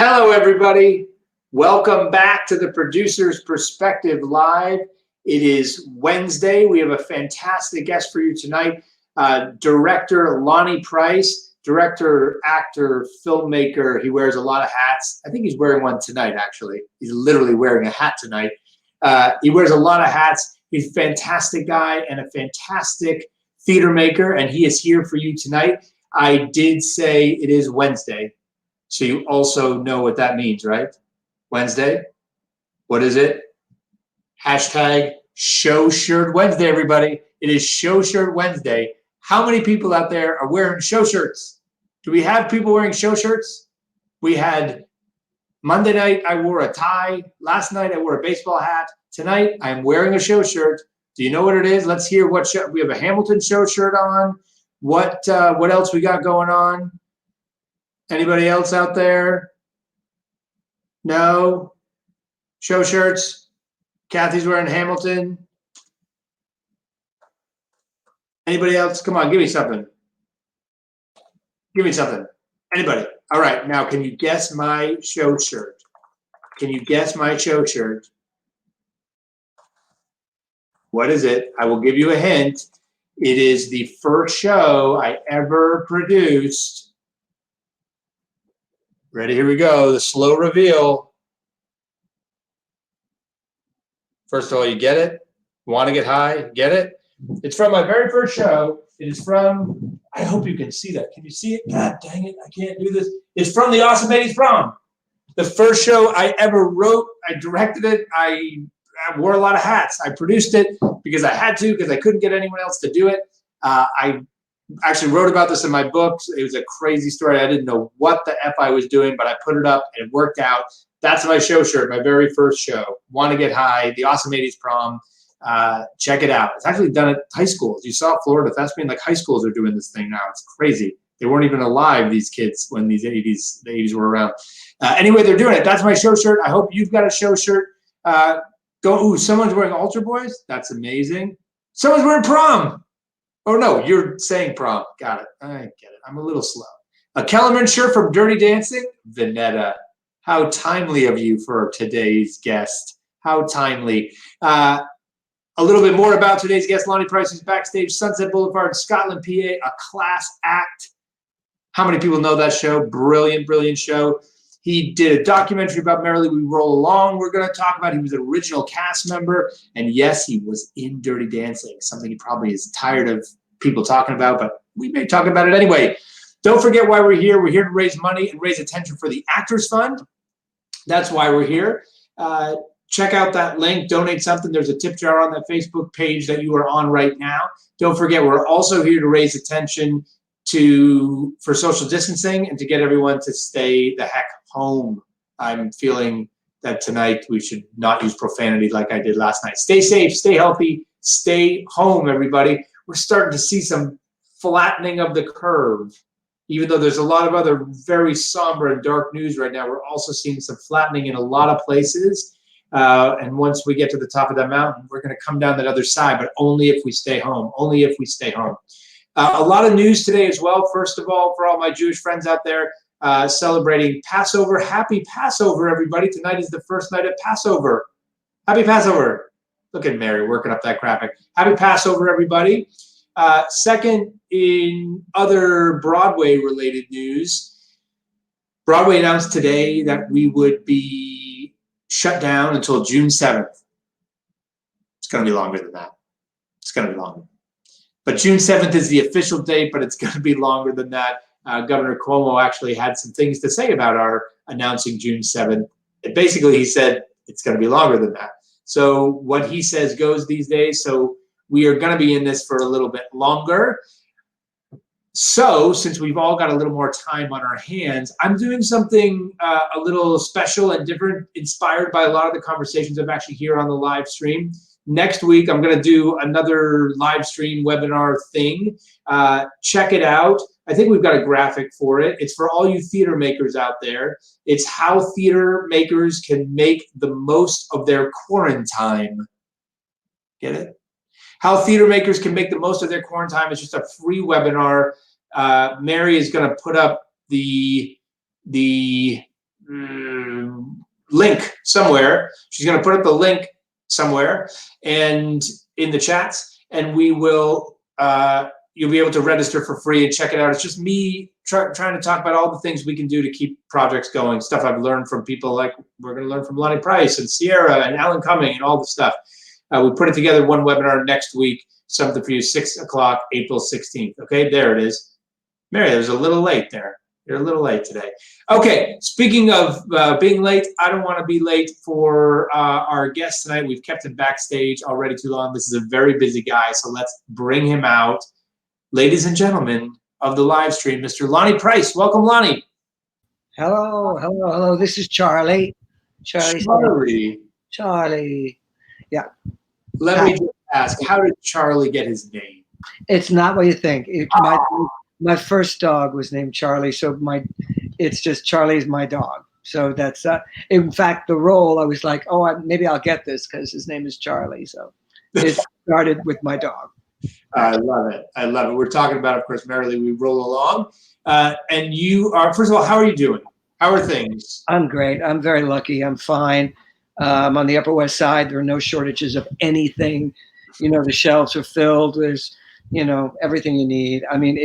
Hello, everybody. Welcome back to the Producer's Perspective Live. It is Wednesday. We have a fantastic guest for you tonight. Director Lonny Price, director, actor, filmmaker. He wears a lot of hats. I think he's wearing one tonight, actually. He's literally wearing a hat tonight. He wears a lot of hats. He's a fantastic guy and a fantastic theater maker, and he is here for you tonight. I did say it is Wednesday. So you also know what that means, right? Wednesday. What is it? Hashtag Show Shirt Wednesday, everybody. It is Show Shirt Wednesday. How many people out there are wearing show shirts? Do we have people wearing show shirts? We had Monday night, I wore a tie. Last night, I wore a baseball hat. Tonight, I'm wearing a show shirt. Do you know what it is? Let's hear what show. We have a Hamilton show shirt on. What else we got going on? Anybody else out there? No? Show shirts? Kathy's wearing Hamilton. Anybody else? Come on, give me something. Give me something. Anybody? All right, now can you guess my show shirt? Can you guess my show shirt? What is it? I will give you a hint. It is the first show I ever produced. Ready? Here we go. The slow reveal. First of all, you get it? Want to get high? Get it? It's from my very first show. It is from, I hope you can see that. Can you see it? God dang it, I can't do this. It's from the Awesome Ladies Prom. The first show I ever wrote. I directed it. I wore a lot of hats. I produced it because I had to, because I couldn't get anyone else to do it. I actually wrote about this in my books. It was a crazy story. I didn't know what the F I was doing, but I put it up and it worked out. That's my show shirt, my very first show. Want to Get High, the Awesome 80s Prom. Check it out. It's actually done at high schools. You saw Florida Thespian, like high schools are doing this thing now. It's crazy. They weren't even alive, these kids, when the 80s were around. Anyway, they're doing it. That's my show shirt. I hope you've got a show shirt. Ooh, someone's wearing Altar Boys. That's amazing. Someone's wearing prom. Oh, no, you're saying prom. Got it. I get it. I'm a little slow. A Kellerman shirt from Dirty Dancing. Vanetta. How timely of you for today's guest. How timely. A little bit more about today's guest. Lonny Price is backstage, Sunset Boulevard, Scotland, PA, a class act. How many people know that show? Brilliant, brilliant show. He did a documentary about Merrily, We Roll Along. We're going to talk about. He was an original cast member. And yes, he was in Dirty Dancing, something he probably is tired of people talking about, but we may talk about it anyway. Don't forget why we're here. We're here to raise money and raise attention for the Actors Fund. That's why we're here. Check out that link. Donate something. There's a tip jar on that Facebook page that you are on right now. Don't forget, we're also here to raise attention for social distancing and to get everyone to stay the heck home. I'm feeling that tonight we should not use profanity like I did last night. Stay safe, stay healthy, stay home, everybody. We're starting to see some flattening of the curve. Even though there's a lot of other very somber and dark news right now, we're also seeing some flattening in a lot of places. And once we get to the top of that mountain, we're going to come down that other side, but only if we stay home, only if we stay home. A lot of news today as well. First of all, for all my Jewish friends out there celebrating Passover, happy Passover, everybody. Tonight is the first night of Passover. Happy Passover. Look at Mary working up that graphic. Happy Passover, everybody. Second, in other Broadway-related news, Broadway announced today that we would be shut down until June 7th. It's going to be longer than that. It's going to be longer. But June 7th is the official date, but it's going to be longer than that. Governor Cuomo actually had some things to say about our announcing June 7th. And basically, he said it's going to be longer than that. So what he says goes these days. So we are going to be in this for a little bit longer. So since we've all got a little more time on our hands, I'm doing something a little special and different, inspired by a lot of the conversations I've actually here on the live stream. Next week, I'm going to do another live stream webinar thing. Check it out. I think we've got a graphic for it. It's for all you theater makers out there. It's how theater makers can make the most of their quarantine. Get it? How theater makers can make the most of their quarantine. It's just a free webinar. Mary is going to put up the link somewhere. She's going to put up the link somewhere and in the chats, and we will. You'll be able to register for free and check it out. It's just me trying to talk about all the things we can do to keep projects going. Stuff I've learned from people like we're going to learn from Lonny Price and Sierra and Alan Cumming and all the stuff. We put it together one webinar next week. Something for you, 6 o'clock, April 16th. Okay, there it is. Mary, there's a little late there. You're a little late today. Okay, speaking of being late, I don't want to be late for our guest tonight. We've kept him backstage already too long. This is a very busy guy, so let's bring him out. Ladies and gentlemen of the live stream, Mr. Lonny Price. Welcome, Lonny. Hello, hello, hello. This is Charlie. Charlie. Yeah. Let me just ask, how did Charlie get his name? It's not what you think. My first dog was named Charlie, so it's just Charlie's my dog. So that's in fact the role. I was like, maybe I'll get this because his name is Charlie. So it started with my dog. I love it. I love it. We're talking about, of course, Merrily, we roll along. And you are, first of all, how are you doing? How are things? I'm great. I'm very lucky. I'm fine. I'm on the Upper West Side. There are no shortages of anything. You know, the shelves are filled. There's, everything you need. I mean,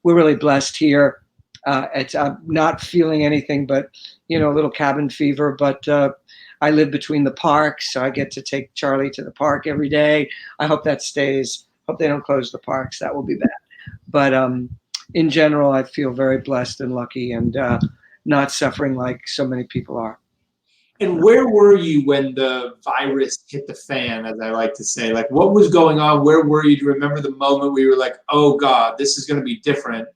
we're really blessed here. I'm not feeling anything but, a little cabin fever, but I live between the parks, so I get to take Charlie to the park every day. I hope that stays. Hope they don't close the parks. That will be bad. But in general, I feel very blessed and lucky and not suffering like so many people are. And where were you when the virus hit the fan, as I like to say? Like, what was going on? Where were you? Do you remember the moment where you were like, oh, God, this is going to be different.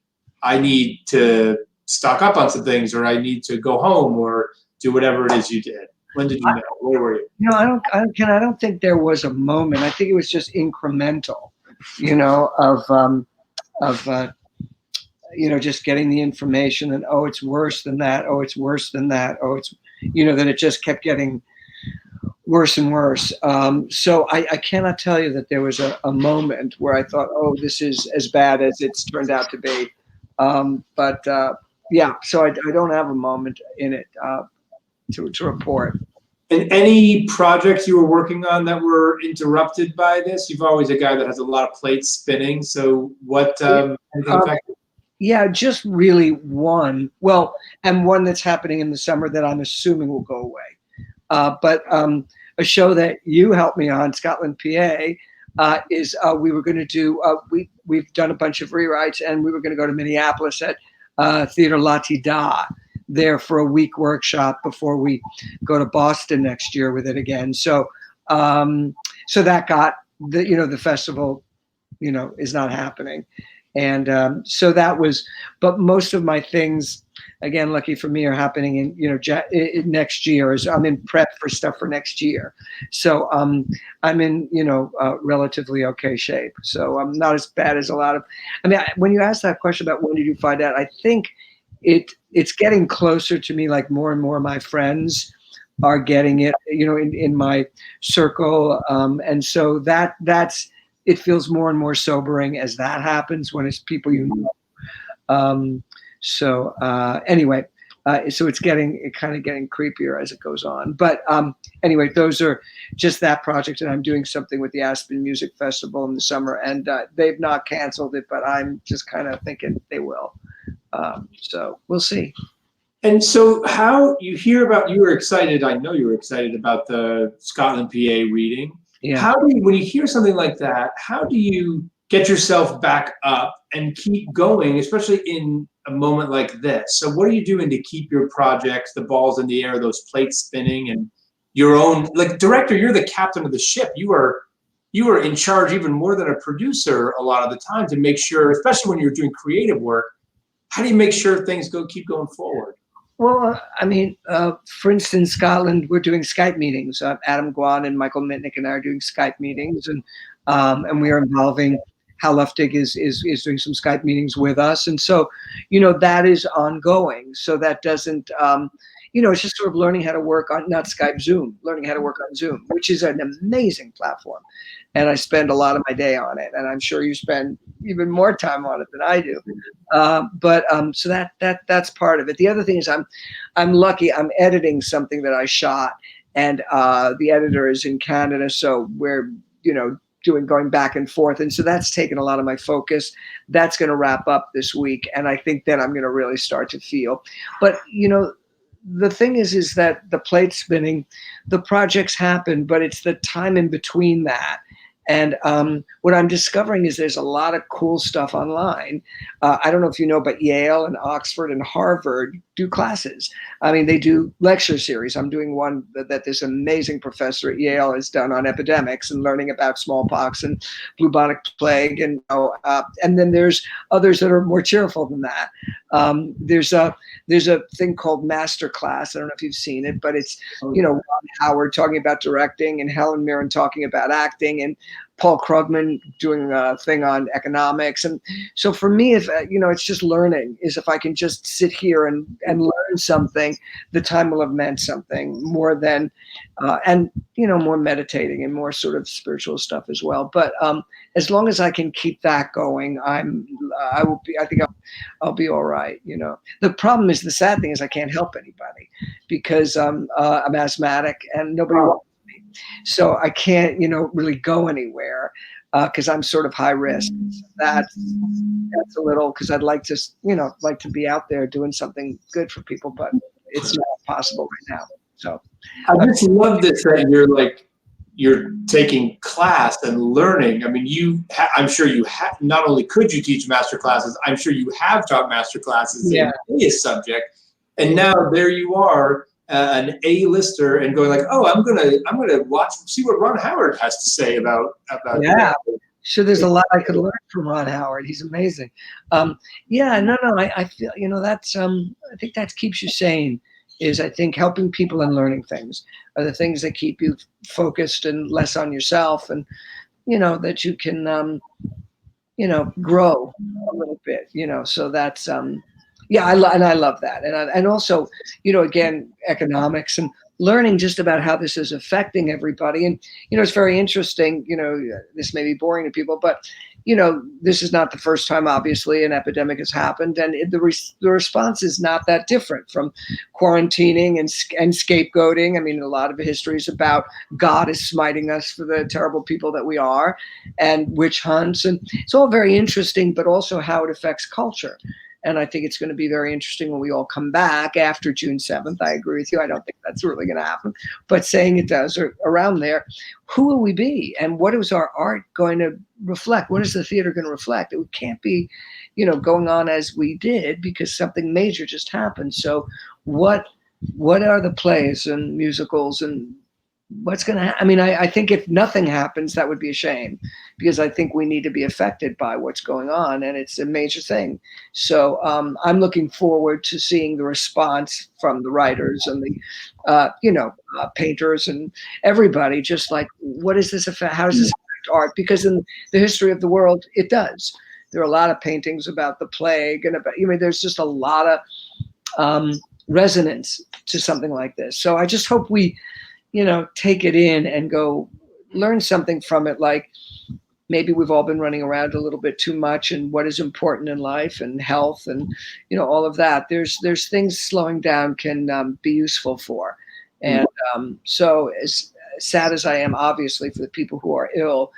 I need to stock up on some things, or I need to go home or do whatever it is you did. When did you know? Where were you? I don't think there was a moment. I think it was just incremental, of just getting the information and, it's worse than that. Oh, it's worse than that. Oh, it's, that it just kept getting worse and worse. So I cannot tell you that there was a moment where I thought, oh, this is as bad as it's turned out to be. Yeah, so I don't have a moment in it to report. And any projects you were working on that were interrupted by this? You've always a guy that has a lot of plates spinning. So what? Yeah, just really one. Well, and one that's happening in the summer that I'm assuming will go away. But a show that you helped me on, Scotland, PA, is we were going to do. We've done a bunch of rewrites, and we were going to go to Minneapolis at Theater La Ti Da there for a week workshop before we go to Boston next year with it again. So so that got the festival is not happening. And so that was, but most of my things, again, lucky for me, are happening in next year. As I'm in prep for stuff for next year. So I'm in relatively okay shape. So I'm not as bad as a lot of. I mean, when you ask that question about when did you find out, I think it's getting closer to me. Like more and more of my friends are getting it, in my circle, and so that's. It feels more and more sobering as that happens when it's people So anyway, so it's kind of getting creepier as it goes on. But anyway, those are just that project, and I'm doing something with the Aspen Music Festival in the summer, and they've not canceled it, but I'm just kind of thinking they will. So we'll see. And so how you were excited, I know you were excited about the Scotland, PA reading. Yeah. When you hear something like that, how do you get yourself back up and keep going, especially in a moment like this? So what are you doing to keep your projects, the balls in the air, those plates spinning, and your own, like director, you're the captain of the ship. You are in charge even more than a producer a lot of the time to make sure, especially when you're doing creative work, how do you make sure things keep going forward? Well, I mean, for instance, Scotland, we're doing Skype meetings. Adam Guan and Michael Mitnick and I are doing Skype meetings, and we are involving Hal Luftig is doing some Skype meetings with us, and so that is ongoing. So that doesn't, it's just sort of learning how to work on, not Skype, Zoom, learning how to work on Zoom, which is an amazing platform. And I spend a lot of my day on it. And I'm sure you spend even more time on it than I do. So that's part of it. The other thing is I'm lucky. I'm editing something that I shot, and the editor is in Canada. So we're, going back and forth. And so that's taken a lot of my focus. That's going to wrap up this week. And I think then I'm going to really start to feel. But, the thing is that the plate's spinning, the projects happen, but it's the time in between that. And what I'm discovering is there's a lot of cool stuff online. I don't know if you know, but Yale and Oxford and Harvard do classes. I mean, they do lecture series. I'm doing one that this amazing professor at Yale has done on epidemics and learning about smallpox and bubonic plague. And then there's others that are more cheerful than that. There's a thing called Master Class. I don't know if you've seen it, but it's, Ron Howard talking about directing and Helen Mirren talking about acting and Paul Krugman doing a thing on economics. And so for me, if it's just learning, is if I can just sit here and learn something, the time will have meant something more than, more meditating and more sort of spiritual stuff as well. But as long as I can keep that going, I think I'll be all right. The problem is, the sad thing is I can't help anybody because I'm asthmatic and nobody wants me. So I can't, really go anywhere because I'm sort of high risk. So that's a little, because I'd like to be out there doing something good for people, but it's not possible right now. So I just love this that you're taking class and learning. I mean, I'm sure you have, not only could you teach master classes, I'm sure you have taught master classes in a subject. And now there you are, an A-lister, and going like, oh, I'm gonna see what Ron Howard has to say about that. Sure, there's a lot I could learn from Ron Howard. He's amazing. I feel, that's I think that keeps you sane. Is I think helping people and learning things are the things that keep you focused and less on yourself, and that you can grow a little bit. So that's I love that, and also again, economics and learning just about how this is affecting everybody. And it's very interesting. This may be boring to people, but this is not the first time, obviously, an epidemic has happened, and the response is not that different from quarantining and scapegoating. I mean, a lot of history is about God is smiting us for the terrible people that we are, and witch hunts, and it's all very interesting, but also how it affects culture. And I think it's going to be very interesting when we all come back after June 7th. I agree with you. I don't think that's really going to happen. But saying it does, or around there, who will we be? And what is our art going to reflect? What is the theater going to reflect? It can't be, going on as we did, because something major just happened. So what are the plays and musicals and what's going to happen? I mean, I think if nothing happens, that would be a shame, because I think we need to be affected by what's going on, and it's a major thing. So I'm looking forward to seeing the response from the writers and the, painters and everybody, just like, what is this affect? How does this affect art? Because in the history of the world, it does. There are a lot of paintings about the plague and about, there's just a lot of resonance to something like this. So I just hope we, take it in and go learn something from it. Like, maybe we've all been running around a little bit too much, and what is important in life and health and, all of that. There's things slowing down can be useful for. And so as sad as I am, obviously, for the people who are ill,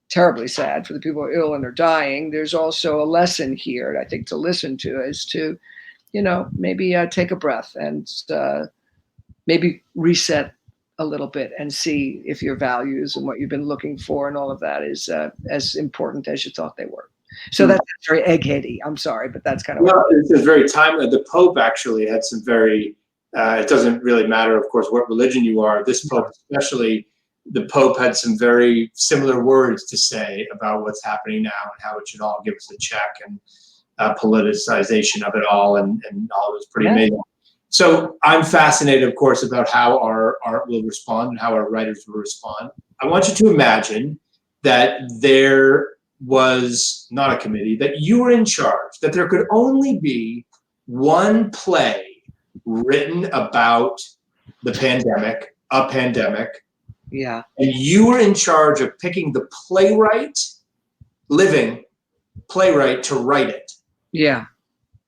terribly sad for the people who are ill and are dying, there's also a lesson here, I think, to listen to, is to, maybe take a breath and maybe reset a little bit and see if your values and what you've been looking for and all of that is as important as you thought they were. So that's very eggheady. I'm sorry, but that's kind of it's very timely. The Pope actually had some very. It doesn't really matter, of course, what religion you are. This Pope, especially, the Pope had some very similar words to say about what's happening now and how it should all give us a check, and politicization of it all, and all. It was pretty amazing. So I'm fascinated, of course, about how our art will respond and how our writers will respond. I want you to imagine that there was not a committee, that you were in charge, that there could only be one play written about the pandemic, a pandemic. Yeah. And you were in charge of picking the living playwright to write it. Yeah.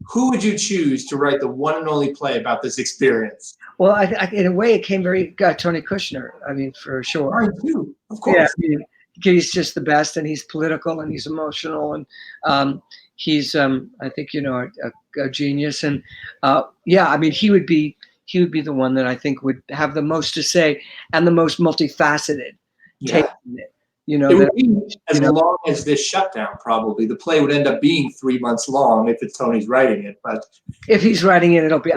Who would you choose to write the one and only play about this experience? Well, in a way, it came Tony Kushner. I mean, for sure. Mine too, of course. Yeah, I mean, he's just the best, and he's political, and he's emotional, and he's, I think, a genius. And yeah, I mean, he would be the one that I think would have the most to say and the most multifaceted take on it. It would be as long as this shutdown, probably. The play would end up being 3 months long if it's Tony's writing it. But if he's writing it, it'll be.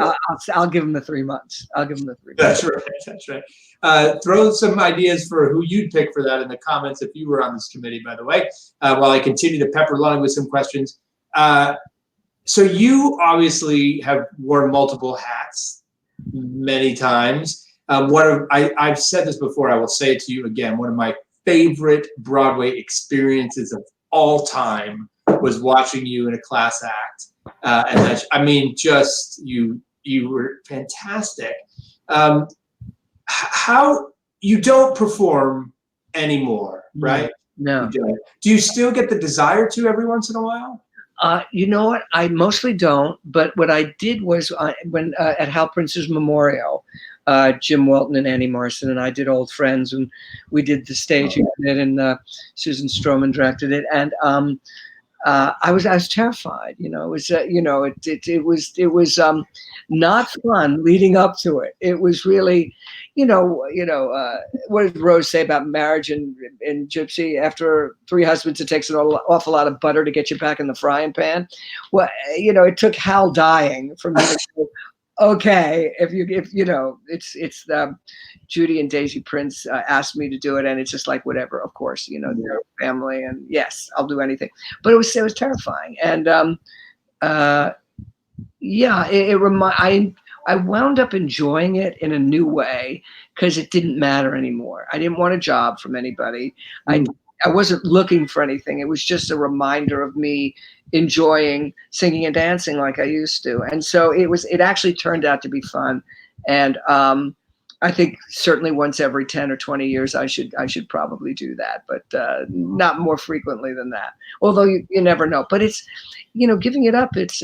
I'll give him the 3 months. I'll give him the 3 months. That's right. That's right. Throw some ideas for who you'd pick for that in the comments if you were on this committee, by the way, while I continue to pepper Lonny with some questions. So you obviously have worn multiple hats many times. I've said this before. I will say it to you again. One of my favorite Broadway experiences of all time was watching you in a class act. And that, I mean, just you were fantastic. How you don't perform anymore, right? No. Do you still get the desire to every once in a while? You know what? I mostly don't. But what I did was when at Hal Prince's memorial, Jim Welton and Annie Morrison and I did Old Friends, and we did the stage unit, and Susan Stroman directed it, and I was terrified. It was it was not fun leading up to it. It was really, what did Rose say about marriage in Gypsy? After 3 husbands, it takes an awful lot of butter to get you back in the frying pan. Well, it took Hal dying for me to go, okay, if it's Judy and Daisy Prince asked me to do it, and it's just like, whatever, of course, they're family, and yes, I'll do anything. But it was terrifying, and I wound up enjoying it in a new way because it didn't matter anymore. I didn't want a job from anybody. I wasn't looking for anything. It was just a reminder of me enjoying singing and dancing like I used to. And so it actually turned out to be fun. And I think certainly once every 10 or 20 years, I should probably do that, but not more frequently than that. Although you never know, but it's, giving it up. It's,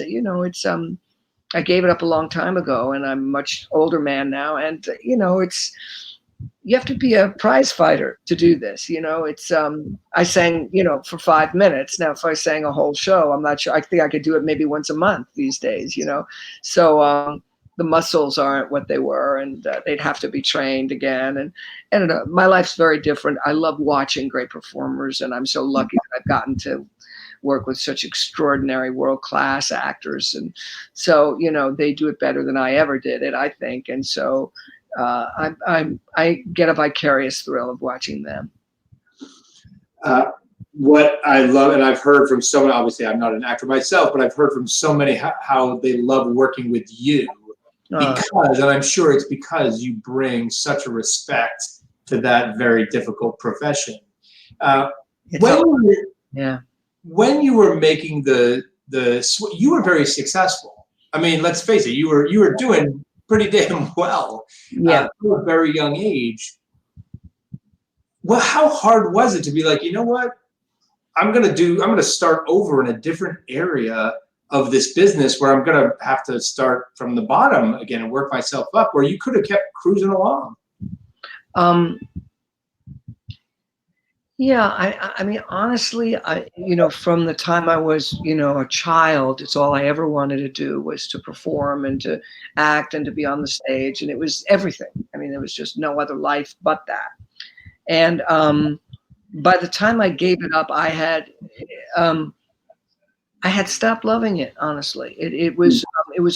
I gave it up a long time ago, and I'm a much older man now. And, you have to be a prize fighter to do this. It's, I sang, for 5 minutes. Now, if I sang a whole show, I'm not sure. I think I could do it maybe once a month these days, So the muscles aren't what they were, and they'd have to be trained again. And I don't know, my life's very different. I love watching great performers, and I'm so lucky that I've gotten to work with such extraordinary world-class actors. And so, they do it better than I ever did it, I think. And so, I get a vicarious thrill of watching them. What I love, and I've heard from so many, obviously I'm not an actor myself, but I've heard from so many how they love working with you because, and I'm sure it's because you bring such a respect to that very difficult profession. When you were making you were very successful. I mean, let's face it, you were doing pretty damn well. At a very young age. Well, how hard was it to be like, you know what? I'm going to start over in a different area of this business where I'm going to have to start from the bottom again and work myself up, where you could have kept cruising along. Yeah, I mean, honestly, from the time I was, a child, it's all I ever wanted to do was to perform and to act and to be on the stage. And it was everything. I mean, there was just no other life but that. And by the time I gave it up, I had stopped loving it, honestly. It was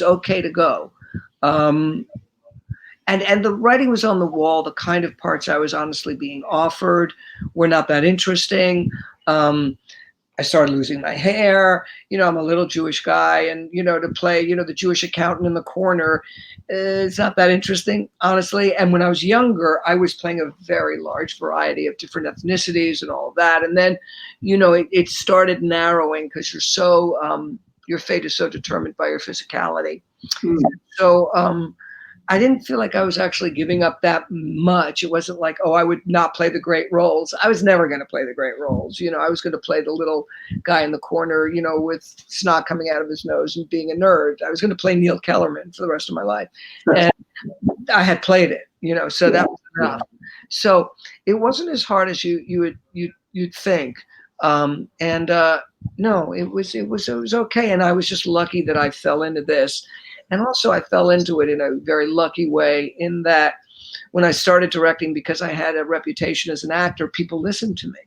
okay to go. And the writing was on the wall. The kind of parts I was honestly being offered were not that interesting. I started losing my hair. I'm a little Jewish guy, and to play, the Jewish accountant in the corner, it's not that interesting, honestly. And when I was younger, I was playing a very large variety of different ethnicities and all of that. And then, it started narrowing because you're so your fate is so determined by your physicality. Hmm. So I didn't feel like I was actually giving up that much. It wasn't like, oh, I would not play the great roles. I was never going to play the great roles. You know, I was going to play the little guy in the corner, you know, with snot coming out of his nose and being a nerd. I was going to play Neil Kellerman for the rest of my life. And I had played it, you know, so that was enough. So it wasn't as hard as you'd think. No, it was okay. And I was just lucky that I fell into this. And also I fell into it in a very lucky way in that when I started directing, because I had a reputation as an actor, people listened to me.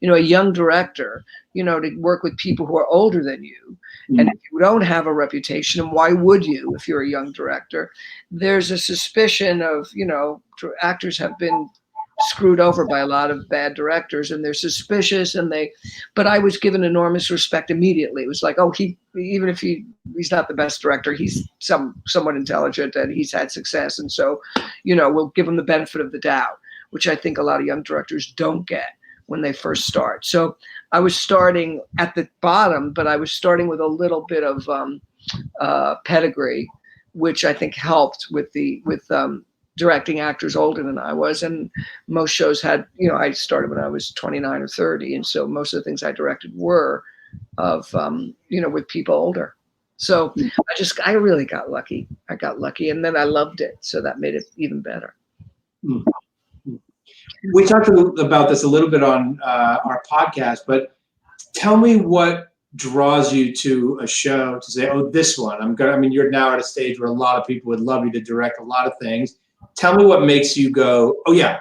You know, a young director, you know, to work with people who are older than you. And if you don't have a reputation, and why would you if you're a young director? There's a suspicion of, you know, actors have been screwed over by a lot of bad directors and they're suspicious but I was given enormous respect immediately. It was like, oh, even if he's not the best director, he's somewhat intelligent and he's had success. And so, you know, we'll give him the benefit of the doubt, which I think a lot of young directors don't get when they first start. So I was starting at the bottom, but I was starting with a little bit of pedigree, which I think helped with directing actors older than I was. And most shows had, you know, I started when I was 29 or 30. And so most of the things I directed were of, you know, with people older. So I really got lucky. I got lucky and then I loved it. So that made it even better. We talked about this a little bit on our podcast, but tell me what draws you to a show to say, oh, this one, I mean, you're now at a stage where a lot of people would love you to direct a lot of things. Tell me what makes you go, oh yeah,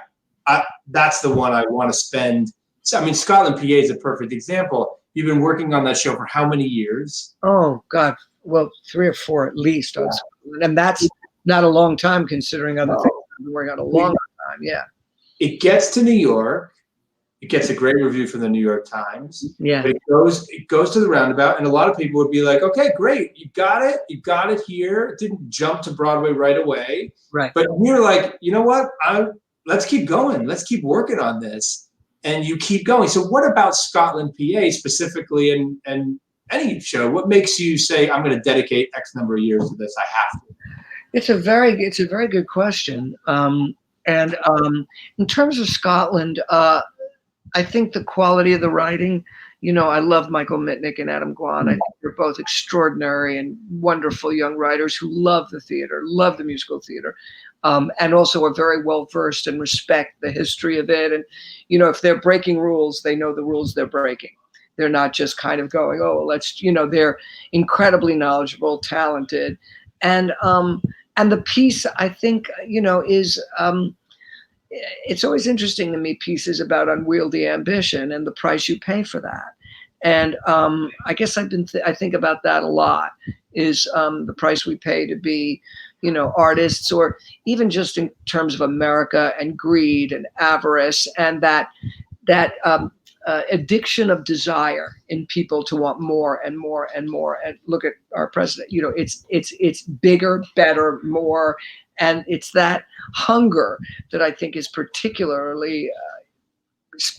that's the one I want to spend. So, I mean, Scotland, PA is a perfect example. You've been working on that show for how many years? Oh God, well, 3 or 4 at least on Scotland. And that's not a long time considering other things I've been working on a long time. Yeah. It gets to New York. It gets a great review from the New York Times. Yeah. But it goes to the roundabout, and a lot of people would be like, okay, great. You got it here. It didn't jump to Broadway right away. Right. But you're like, you know what? Let's keep going. Let's keep working on this. And you keep going. So what about Scotland, PA specifically, and any show? What makes you say, I'm going to dedicate X number of years to this? I have to. It's a very good question. In terms of Scotland, I think the quality of the writing, you know, I love Michael Mitnick and Adam Guan. I think they're both extraordinary and wonderful young writers who love the theater, love the musical theater, and also are very well versed and respect the history of it. And, you know, if they're breaking rules, they know the rules they're breaking. They're not just kind of going, oh, they're incredibly knowledgeable, talented. And the piece, I think, you know, is it's always interesting to me pieces about unwieldy ambition and the price you pay for that. And I guess I think about that a lot, is the price we pay to be, you know, artists, or even just in terms of America and greed and avarice and that addiction of desire in people to want more and more and more. And look at our president, you know, it's bigger, better, more. And it's that hunger that I think is particularly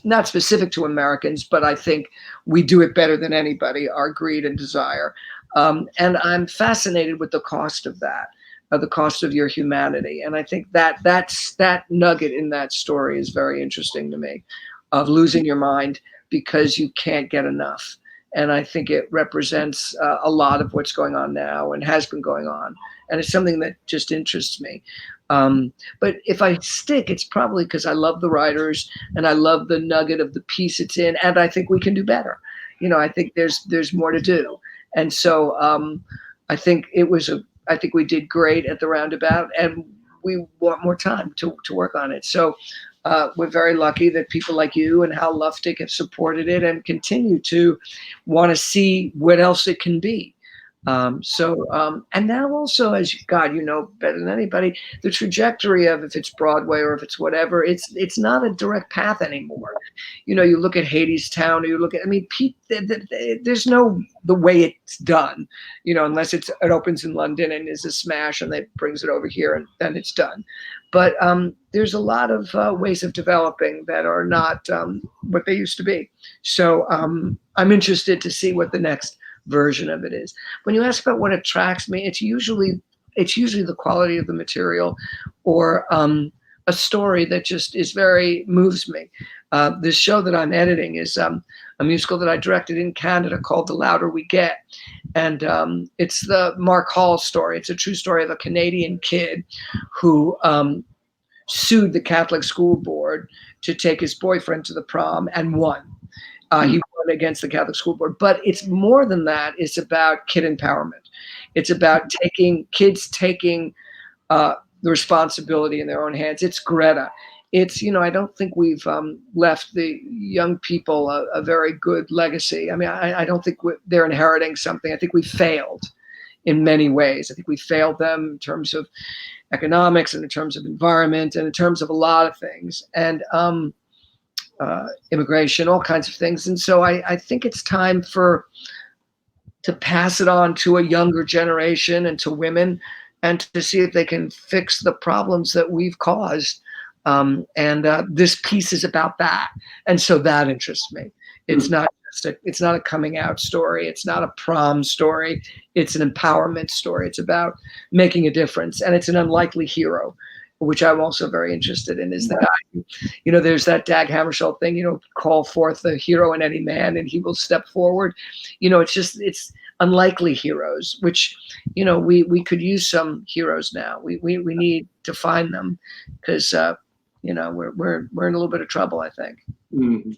not specific to Americans, but I think we do it better than anybody, our greed and desire. And I'm fascinated with the cost of that, the cost of your humanity. And I think that nugget in that story is very interesting to me, of losing your mind because you can't get enough. And I think it represents a lot of what's going on now and has been going on. And it's something that just interests me. But if I stick, it's probably because I love the writers and I love the nugget of the piece it's in. And I think we can do better. You know, I think there's more to do. And so I think we did great at the roundabout, and we want more time to work on it. So we're very lucky that people like you and Hal Luftig have supported it and continue to want to see what else it can be. And now also, as God, you know better than anybody, the trajectory of if it's Broadway or if it's whatever, it's not a direct path anymore. You know, you look at Hadestown, or you look at, I mean, there's no the way it's done, you know, unless it opens in London and is a smash and they brings it over here and then it's done. But there's a lot of ways of developing that are not what they used to be. So I'm interested to see what the next version of it is. When you ask about what attracts me, it's usually the quality of the material, or a story that just moves me. This show that I'm editing is a musical that I directed in Canada called The Louder We Get. And it's the Mark Hall story. It's a true story of a Canadian kid who sued the Catholic school board to take his boyfriend to the prom and won. He won against the Catholic school board. But it's more than that. It's about kid empowerment. It's about kids taking the responsibility in their own hands. It's Greta. It's, I don't think we've left the young people a very good legacy. I mean, I don't think they're inheriting something. I think we failed in many ways. I think we failed them in terms of economics and in terms of environment and in terms of a lot of things, and immigration, all kinds of things. And so I think it's time to pass it on to a younger generation and to women, and to see if they can fix the problems that we've caused. This piece is about that. And so that interests me. It's not a coming out story. It's not a prom story. It's an empowerment story. It's about making a difference. And it's an unlikely hero, which I'm also very interested in, is the guy, there's that Dag Hammarskjöld thing, call forth the hero in any man and he will step forward. It's unlikely heroes, which, we could use some heroes now. We need to find them, because, we're in a little bit of trouble, I think. Mm-hmm.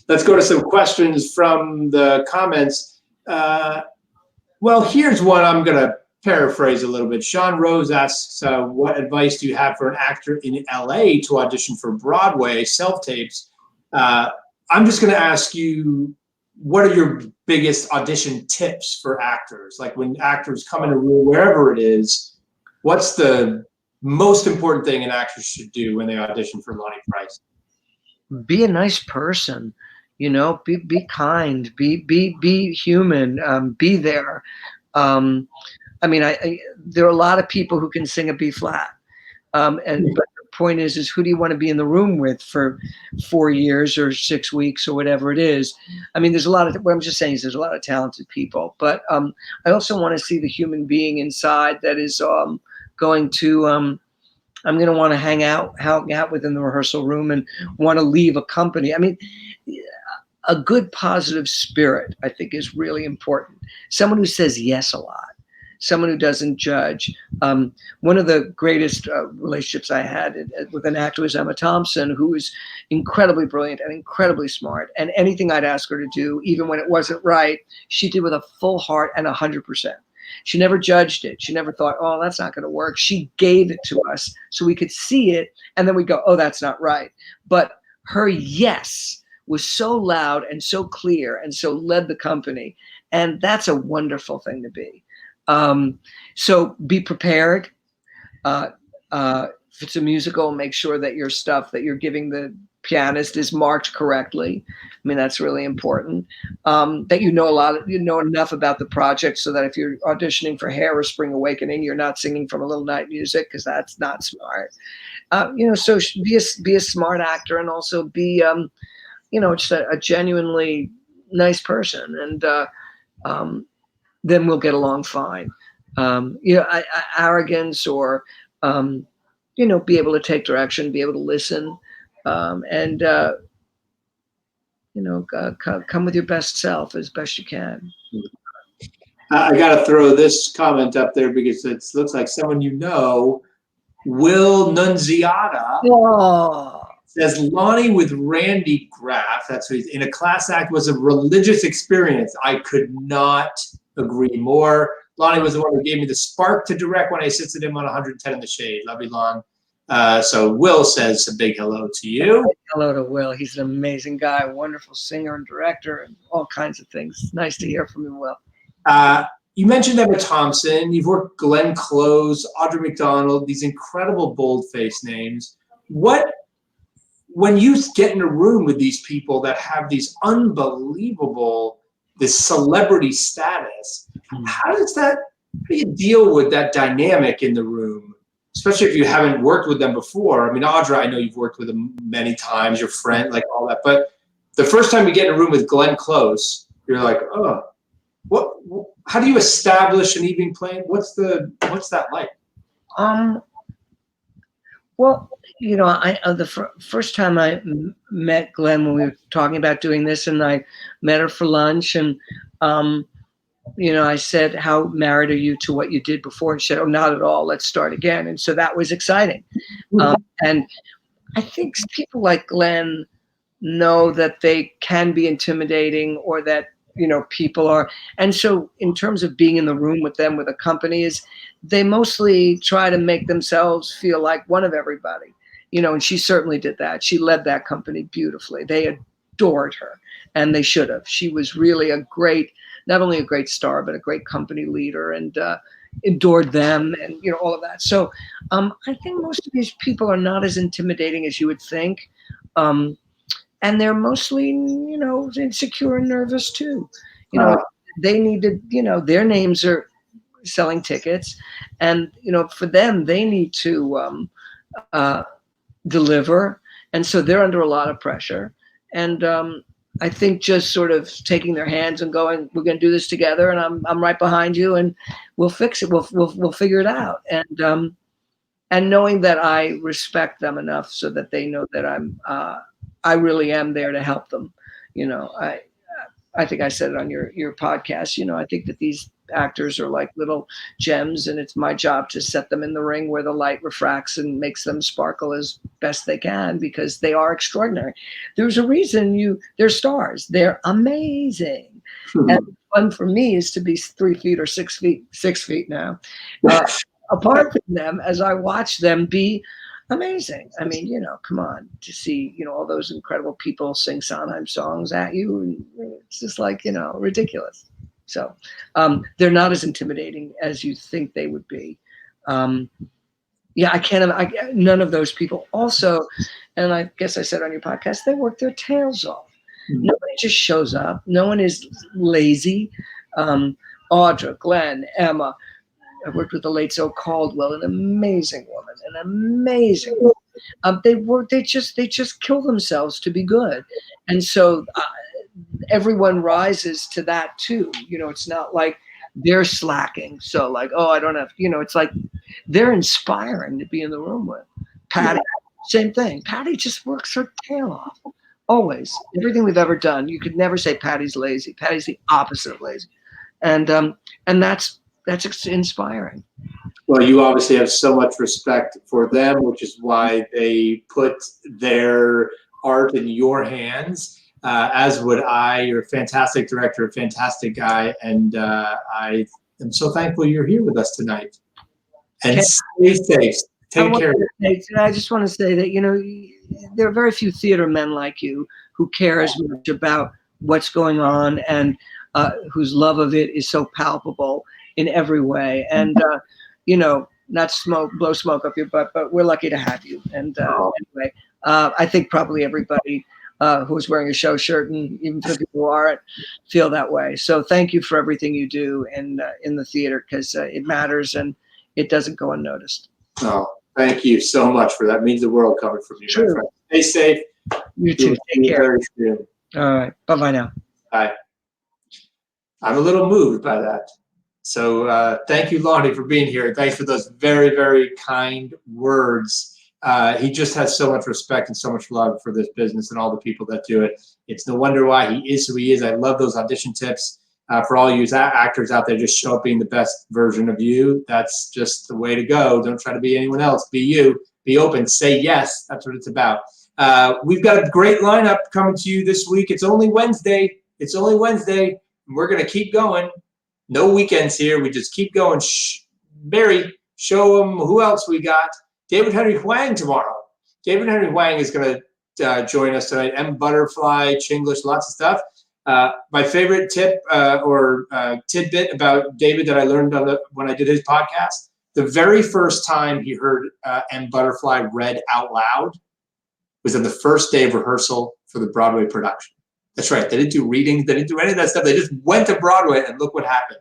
Let's go to some questions from the comments. Well, here's one I'm going to paraphrase a little bit. Sean Rose asks, what advice do you have for an actor in LA to audition for Broadway self-tapes? I'm just going to ask you, what are your biggest audition tips for actors? Like, when actors come in a room, wherever it is, what's the most important thing an actor should do when they audition for Lonny Price? Be a nice person, be kind, be human, be there. I mean, there are a lot of people who can sing a B flat. But the point is who do you want to be in the room with for 4 years or 6 weeks or whatever it is? I mean, what I'm just saying is there's a lot of talented people, but I also want to see the human being inside that is going to, I'm going to want to hang out within the rehearsal room and want to leave a company. I mean, a good positive spirit, I think, is really important. Someone who says yes a lot. Someone who doesn't judge. One of the greatest relationships I had with an actor was Emma Thompson, who was incredibly brilliant and incredibly smart. And anything I'd ask her to do, even when it wasn't right, she did with a full heart and 100%. She never judged it. She never thought, oh, that's not going to work. She gave it to us so we could see it, and then we go, oh, that's not right. But her yes was so loud and so clear and so led the company. And that's a wonderful thing to be. So be prepared. If it's a musical, make sure that your stuff that you're giving the pianist is marked correctly. I mean, that's really important. That you know enough about the project so that if you're auditioning for Hair or Spring Awakening, you're not singing from a Little Night Music, because that's not smart. So be a smart actor, and also be just a genuinely nice person, and then we'll get along fine. Arrogance or be able to take direction, be able to listen, and come with your best self as best you can. I got to throw this comment up there because it looks like someone Will Nunziata. Oh. Says Lonny with Randy Graff, that's who he's in, a class act was a religious experience. I could not agree more. Lonny was the one who gave me the spark to direct when I assisted him on 110 in the Shade. Love you, Lon. So Will says a big hello to you. Hello to Will. He's an amazing guy, a wonderful singer and director, and all kinds of things. Nice to hear from you, Will. You mentioned Emma Thompson. You've worked Glenn Close, Audrey McDonald, these incredible bold-faced names. When you get in a room with these people that have these this celebrity status, how do you deal with that dynamic in the room, especially if you haven't worked with them before? I mean, Audra, I know you've worked with them many times, your friend, like all that, but the first time you get in a room with Glenn Close, you're like, oh, How do you establish an evening plan? What's that like? Well, you know, first time I met Glenn when we were talking about doing this, and I met her for lunch, and you know, I said, "How married are you to what you did before?" And she said, "Oh, not at all. Let's start again." And so that was exciting. And I think people like Glenn know that they can be intimidating, or that, you know, people are. And so in terms of being in the room with them, with a company, is they mostly try to make themselves feel like one of everybody, you know, and she certainly did that. She led that company beautifully. They adored her, and they should have. She was really not only a great star, but a great company leader, and adored them, and, you know, all of that. So I think most of these people are not as intimidating as you would think. And they're mostly, you know, insecure and nervous too. You know, they need to, you know, their names are selling tickets, and, you know, for them, they need to deliver. And so they're under a lot of pressure. And I think just sort of taking their hands and going, "We're going to do this together, and I'm right behind you, and we'll fix it. We'll figure it out." And knowing that I respect them enough so that they know that I really am there to help them. You know, I think I said it on your podcast. You know, I think that these actors are like little gems, and it's my job to set them in the ring where the light refracts and makes them sparkle as best they can, because they are extraordinary. There's a reason they're stars. They're amazing. And fun for me is to be 3 feet or 6 feet now, apart from them, as I watch them be amazing. I mean, you know, come on, to see, you know, all those incredible people sing Sondheim songs at you, and it's just like, you know, ridiculous. So they're not as intimidating as you think they would be. Yeah, none of those people also, and I guess I said on your podcast, they work their tails off. Nobody just shows up. No one is lazy. Audra, Glenn, Emma. I worked with the late Zoe Caldwell, an amazing woman, They just kill themselves to be good. And so everyone rises to that too. You know, it's not like they're slacking. So like, oh, I don't have, you know, it's like they're inspiring to be in the room with. Patty, same thing. Patty just works her tail off. Always. Everything we've ever done, you could never say Patty's lazy. Patty's the opposite of lazy. And that's inspiring. Well, you obviously have so much respect for them, which is why they put their art in your hands, as would I. You're a fantastic director, a fantastic guy, and I am so thankful you're here with us tonight. And stay safe. Take care. I just want to say that, you know, there are very few theater men like you who care as much about what's going on, and whose love of it is so palpable in every way. And you know, not blow smoke up your butt, but we're lucky to have you. And anyway, I think probably everybody who's wearing a show shirt, and even the people who aren't, feel that way. So thank you for everything you do in the theater, because it matters and it doesn't go unnoticed. Oh, thank you so much for that. It means the world coming from you, my friend. Stay safe. You too. Take care. All right. Bye-bye now. Bye. I'm a little moved by that. So thank you, Lonny, for being here. Thanks for those very, very kind words. He just has so much respect and so much love for this business and all the people that do it. It's no wonder why he is who he is. I love those audition tips. For all you actors out there, just show up being the best version of you. That's just the way to go. Don't try to be anyone else. Be you. Be open. Say yes. That's what it's about. We've got a great lineup coming to you this week. It's only Wednesday. It's only Wednesday. And we're going to keep going. No weekends here. We just keep going. Barry, show them who else we got. David Henry Hwang tomorrow. David Henry Hwang is going to join us tonight. M. Butterfly, Chinglish, lots of stuff. My favorite tip or tidbit about David that I learned when I did his podcast, the very first time he heard M. Butterfly read out loud was on the first day of rehearsal for the Broadway production. That's right. They didn't do readings. They didn't do any of that stuff. They just went to Broadway, and look what happened.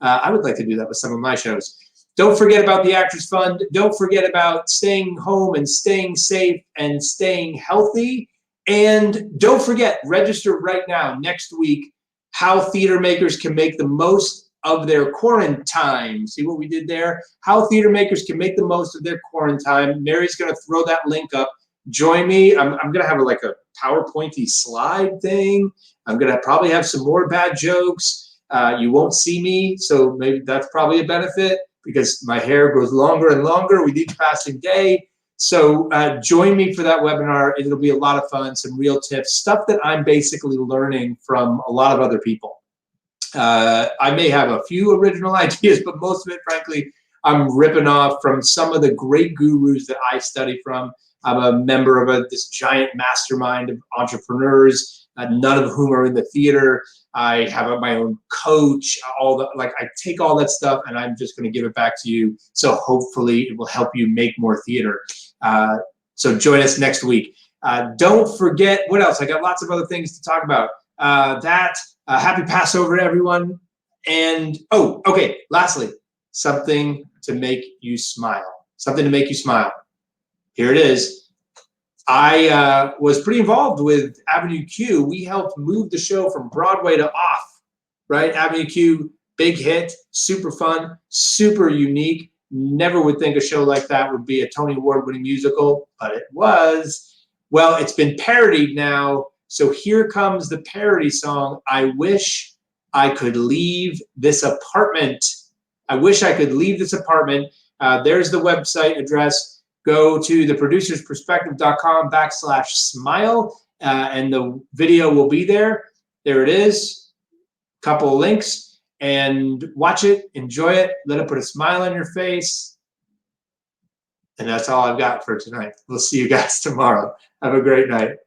I would like to do that with some of my shows. Don't forget about the Actors Fund. Don't forget about staying home and staying safe and staying healthy. And don't forget, register right now. Next week, how theater makers can make the most of their quarantine. See what we did there? How theater makers can make the most of their quarantine. Mary's going to throw that link up. Join me. I'm going to have like a PowerPointy slide thing. I'm going to probably have some more bad jokes. You won't see me, so maybe that's probably a benefit because my hair grows longer and longer with each passing day. So join me for that webinar. It'll be a lot of fun, some real tips, stuff that I'm basically learning from a lot of other people. I may have a few original ideas, but most of it, frankly, I'm ripping off from some of the great gurus that I study from. I'm a member of this giant mastermind of entrepreneurs, none of whom are in the theater. I have my own coach, I take all that stuff and I'm just going to give it back to you. So hopefully it will help you make more theater. So join us next week. Don't forget, what else? I got lots of other things to talk about. Happy Passover, everyone. And, okay, lastly, something to make you smile. Something to make you smile. Here it is. I was pretty involved with Avenue Q. We helped move the show from Broadway to off, right? Avenue Q, big hit, super fun, super unique. Never would think a show like that would be a Tony Award-winning musical, but it was. Well, it's been parodied now. So here comes the parody song, I Wish I Could Leave This Apartment. I wish I could leave this apartment. There's the website address. Go to theproducersperspective.com/smile, and the video will be there. There it is. Couple of links, and watch it, enjoy it, let it put a smile on your face. And that's all I've got for tonight. We'll see you guys tomorrow. Have a great night.